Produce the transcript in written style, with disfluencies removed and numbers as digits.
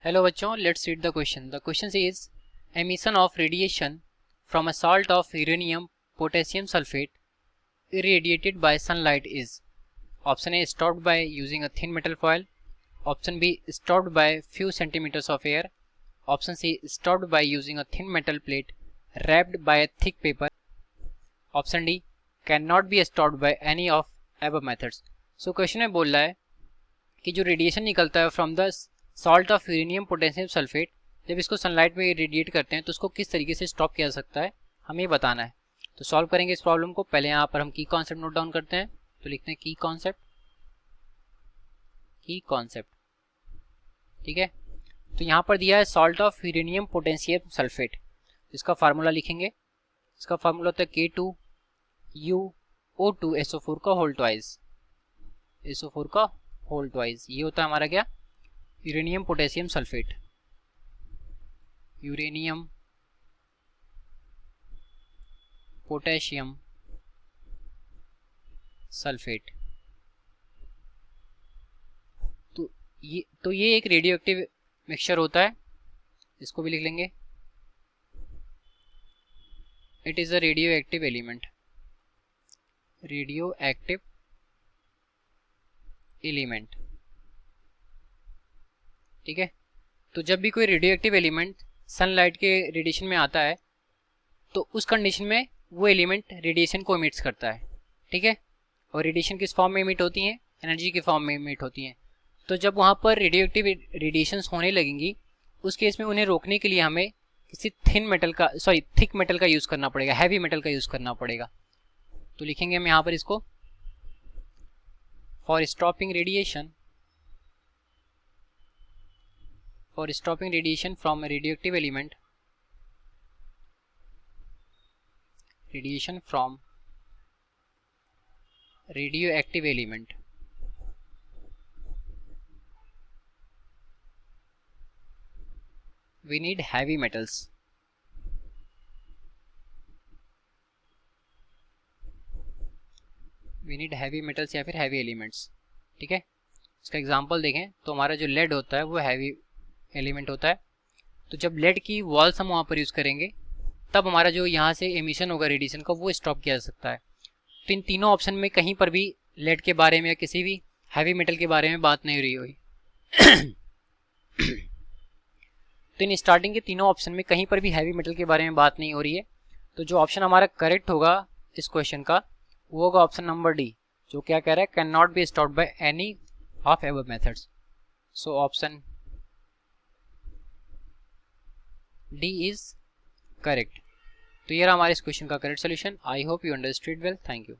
Hello बच्चों, let's read the question. The question is emission of radiation from a salt of uranium potassium sulphate irradiated by sunlight is option A stopped by using a thin metal foil, option B stopped by few centimeters of air, option C stopped by using a thin metal plate wrapped by a thick paper, option D cannot be stopped by any of above methods. So question में बोल रहा है कि जो radiation निकलता है from the salt of uranium potassium sulphate, जब इसको सनलाइट में रेडिएट करते हैं तो उसको किस तरीके से स्टॉप किया जा सकता है, हमें बताना है. तो सॉल्व करेंगे इस प्रॉब्लम को. पहले यहाँ पर हम की कॉन्सेप्ट नोट डाउन करते हैं. तो लिखते हैं की कॉन्सेप्ट. ठीक है. तो यहाँ पर दिया है salt of uranium potassium sulphate. इसका फार्मूला लिखेंगे. इसका फार्मूला होता है K2UO2SO4 का होल ट्वाइस. SO4 का होल ट्वाइस. ये होता है हमारा क्या, uranium potassium sulphate. Uranium potassium sulphate. तो ये एक रेडियो एक्टिव मिक्सचर होता है. इसको भी लिख लेंगे. It is a radio active element. Radio active element. ठीक है. तो जब भी कोई रेडियो एक्टिव एलिमेंट सनलाइट के रेडिएशन में आता है तो उस कंडीशन में वो एलिमेंट रेडिएशन को इमिट्स करता है. ठीक है. और रेडिएशन किस फॉर्म में इमिट होती हैं, एनर्जी के फॉर्म में इमिट होती हैं. तो जब वहाँ पर रेडियो एक्टिव रेडिएशंस होने लगेंगी, उस केस में उन्हें रोकने के लिए हमें किसी थिक मेटल का यूज़ करना पड़ेगा, हैवी मेटल का यूज़ करना पड़ेगा. तो लिखेंगे हम यहाँ पर इसको, for stopping radiation from radioactive element, radiation from radioactive element, we need heavy metals. या फिर heavy elements. ठीक है. इसका एग्जांपल देखें तो हमारा जो लेड होता है वो हैवी एलिमेंट होता है. तो जब लेड की वॉल्स हम वहाँ पर यूज़ करेंगे तब हमारा जो यहाँ से एमिशन होगा रेडिएशन का वो स्टॉप किया जा सकता है. तो इन तीनों ऑप्शन में कहीं पर भी लेड के बारे में या किसी भी हैवी मेटल के बारे में बात नहीं हो रही होगी. तो इन स्टार्टिंग के तीनों ऑप्शन में कहीं पर भी हैवी मेटल के बारे में बात नहीं हो रही है. तो जो ऑप्शन हमारा करेक्ट होगा इस क्वेश्चन का वो होगा ऑप्शन नंबर डी, जो क्या कह रहा है, can not be stopped by any of above methods. So option D is correct. तो ये रहा हमारे इस क्वेश्चन का correct solution. I hope you understood well. Thank you.